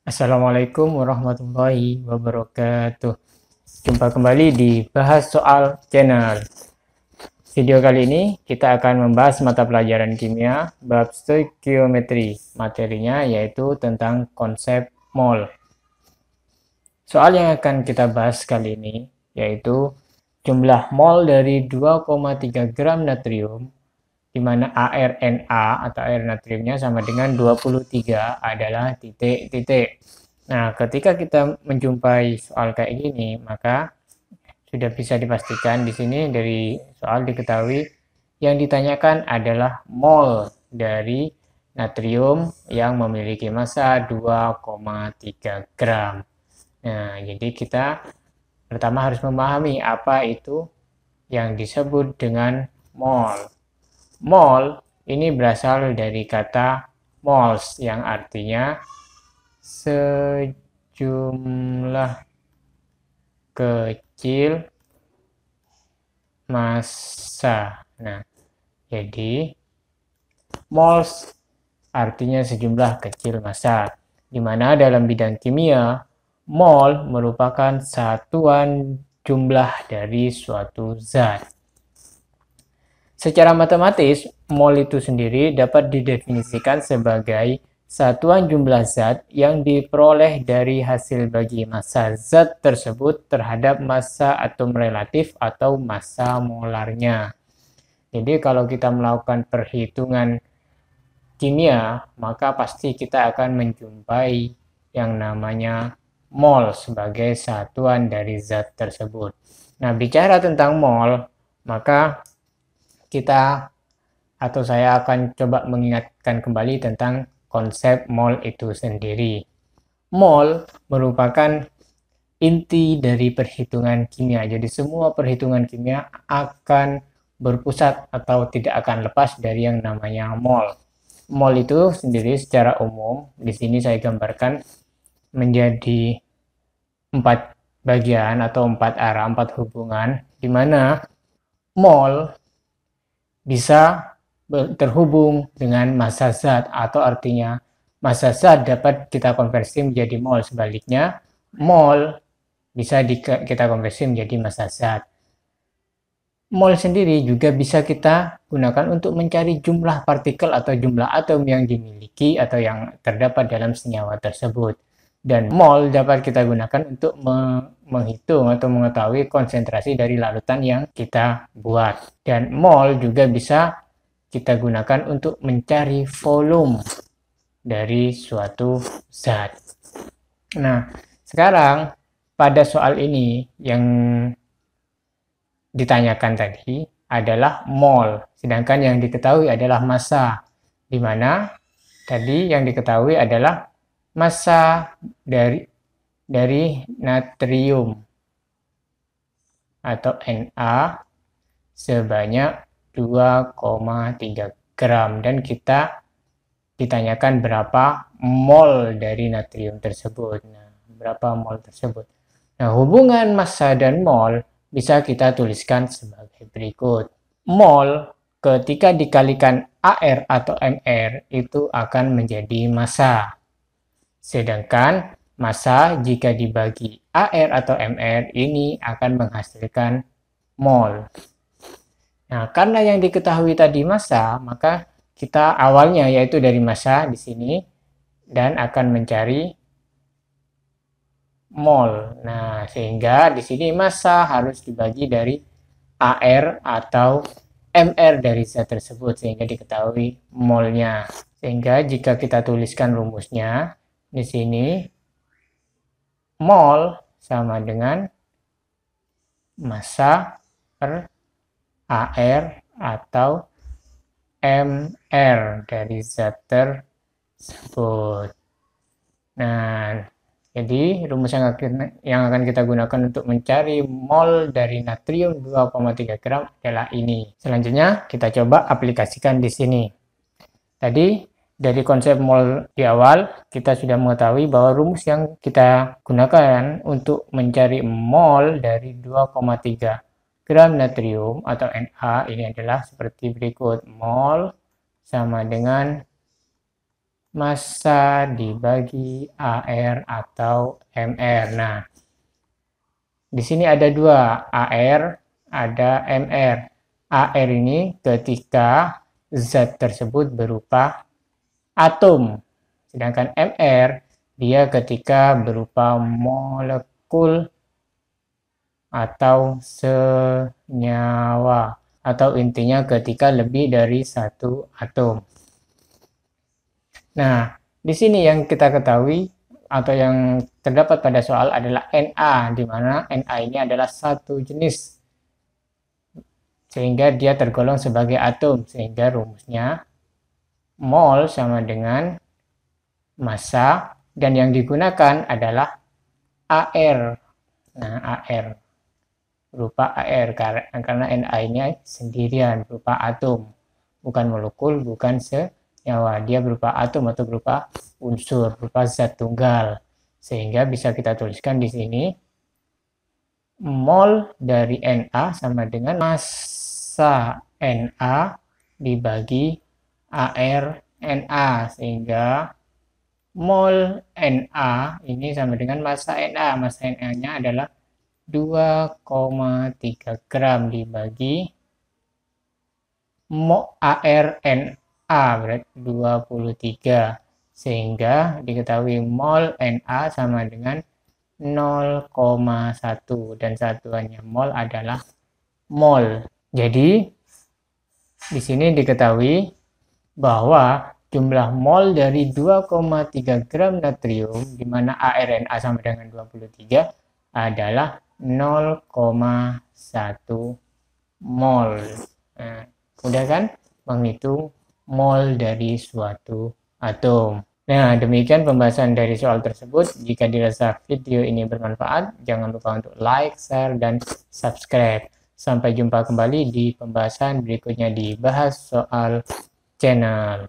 Assalamualaikum warahmatullahi wabarakatuh. Jumpa kembali di Bahas Soal Channel. Video kali ini kita akan membahas mata pelajaran kimia bab stoikiometri. Materinya yaitu tentang konsep mol. Soal yang akan kita bahas kali ini yaitu jumlah mol dari 2,3 gram natrium di mana ArNa atau air natriumnya sama dengan 23 adalah titik-titik. Nah, ketika kita menjumpai soal kayak gini, maka sudah bisa dipastikan di sini dari soal diketahui yang ditanyakan adalah mol dari natrium yang memiliki massa 2,3 gram. Nah, jadi kita pertama harus memahami apa itu yang disebut dengan mol. Mol ini berasal dari kata moles yang artinya sejumlah kecil massa. Nah, jadi moles artinya sejumlah kecil massa, di mana dalam bidang kimia, mol merupakan satuan jumlah dari suatu zat. Secara matematis, mol itu sendiri dapat didefinisikan sebagai satuan jumlah zat yang diperoleh dari hasil bagi massa zat tersebut terhadap massa atom relatif atau massa molarnya. Jadi kalau kita melakukan perhitungan kimia, maka pasti kita akan menjumpai yang namanya mol sebagai satuan dari zat tersebut. Nah, bicara tentang mol, maka kita atau saya akan coba mengingatkan kembali tentang konsep mol itu sendiri. Mol merupakan inti dari perhitungan kimia. Jadi semua perhitungan kimia akan berpusat atau tidak akan lepas dari yang namanya mol. Mol itu sendiri secara umum, di sini saya gambarkan menjadi 4 bagian atau 4 arah, 4 hubungan, di mana mol bisa terhubung dengan massa zat atau artinya massa zat dapat kita konversi menjadi mol. Sebaliknya, mol bisa kita konversi menjadi massa zat. Mol sendiri juga bisa kita gunakan untuk mencari jumlah partikel atau jumlah atom yang dimiliki atau yang terdapat dalam senyawa tersebut. Dan mol dapat kita gunakan untuk menghitung atau mengetahui konsentrasi dari larutan yang kita buat. Dan mol juga bisa kita gunakan untuk mencari volume dari suatu zat. Nah, sekarang pada soal ini yang ditanyakan tadi adalah mol, sedangkan yang diketahui adalah massa, di mana tadi yang diketahui adalah massa dari natrium atau Na sebanyak 2,3 gram dan kita ditanyakan berapa mol dari natrium tersebut. Nah, berapa mol tersebut. Nah, hubungan massa dan mol bisa kita tuliskan sebagai berikut. Mol ketika dikalikan Ar atau Mr itu akan menjadi massa. Sedangkan massa jika dibagi Ar atau Mr ini akan menghasilkan mol. Nah, karena yang diketahui tadi massa, maka kita awalnya yaitu dari massa di sini dan akan mencari mol. Nah, sehingga di sini massa harus dibagi dari Ar atau Mr dari zat tersebut sehingga diketahui molnya. Sehingga jika kita tuliskan rumusnya di sini mol sama dengan massa per Ar atau Mr dari zat tersebut. Nah, jadi rumus yang akan kita gunakan untuk mencari mol dari natrium 2,3 gram adalah ini. Selanjutnya kita coba aplikasikan di sini. Tadi dari konsep mol di awal kita sudah mengetahui bahwa rumus yang kita gunakan untuk mencari mol dari 2,3 gram natrium atau Na ini adalah seperti berikut. Mol sama dengan massa dibagi AR atau MR. Nah, di sini ada dua, AR, ada MR. AR ini ketika zat tersebut berupa atom, sedangkan MR dia ketika berupa molekul atau senyawa, atau intinya ketika lebih dari satu atom. Nah, di sini yang kita ketahui atau yang terdapat pada soal adalah Na, di mana Na ini adalah satu jenis, sehingga dia tergolong sebagai atom, sehingga rumusnya mol sama dengan massa, dan yang digunakan adalah AR. Nah, AR berupa AR karena Na ini sendirian berupa atom, bukan molekul, bukan senyawa. Dia berupa atom atau berupa unsur, berupa zat tunggal. Sehingga bisa kita tuliskan di sini mol dari Na sama dengan massa Na dibagi AR Na, sehingga mol Na ini sama dengan massa Na. Massa Na-nya adalah 2,3 gram dibagi AR Na berarti 23, sehingga diketahui mol Na sama dengan 0,1 dan satuannya mol adalah mol. Jadi di sini diketahui bahwa jumlah mol dari 2,3 gram natrium, di mana ARNA sama dengan 23, adalah 0,1 mol. Nah, mudah kan menghitung mol dari suatu atom. Nah, demikian pembahasan dari soal tersebut. Jika dirasa video ini bermanfaat, jangan lupa untuk like, share, dan subscribe. Sampai jumpa kembali di pembahasan berikutnya di Bahas Soal Channel.